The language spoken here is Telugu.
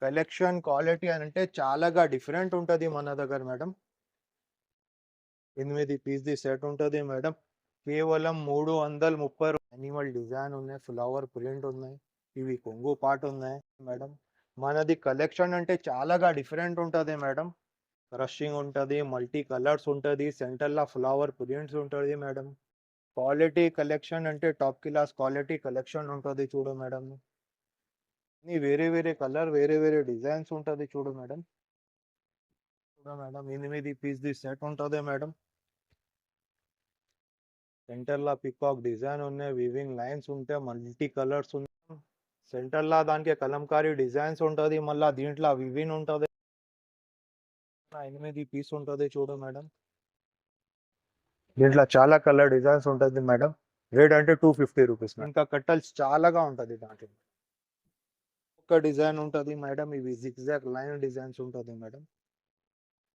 కలెక్షన్ క్వాలిటీ అంటే చాలాగా డిఫరెంట్ ఉంటది మన దగ్గర మేడం. 8 పీస్‌ది సెట్ ఉంటది మేడం. కేవలం 330 యానిమల్ డిజైన్ ఉన్నాయి. ఫ్లవర్ ప్రింట్ ఉన్నాయి. ఇవి కొంగు పాటు ఉన్నాయి మేడం. మనది కలెక్షన్ అంటే చాలాగా డిఫరెంట్ ఉంటది మేడం. రషింగ్ ఉంటది. మల్టీ కలర్స్ ఉంటది. సెంటర్‌లో ఫ్లవర్ ప్రింట్స్ ఉంటది మేడం. క్వాలిటీ కలెక్షన్ అంటే టాప్ క్లాస్ క్వాలిటీ కలెక్షన్ ఉంటది చూడు మేడం. అన్ని వేరే వేరే కలర్, వేరే వేరే డిజైన్స్ ఉంటది చూడు మేడం. చూడు మేడం 8 పీస్‌ది సెట్ ఉంటది మేడం. సెంటర్‌లో పికాక్ డిజైన్ ఉన్నాయి. వీవింగ్ లైన్స్ ఉంటాయి. మల్టీ కలర్స్ ఉన్నాయి. సెంటర్‌లో దానికి కలంకారీ డిజైన్స్ ఉంటది. మళ్ళా దీంట్లో వివిన్ ఉంటది. 8 పీస్ ఉంటది చూడు మేడం. దీంట్లో చాలా కలర్ డిజైన్స్ ఉంటది మేడం. రేట్ అంటే 250 రూపీస్. ఇంకా కట్టల్స్ చాలాగా ఉంటది దాంట్లో. ఒక డిజైన్ ఉంటది మేడం. ఇవి జిగ్‌జాగ్ లైన్ డిజైన్స్ ఉంటది మేడం.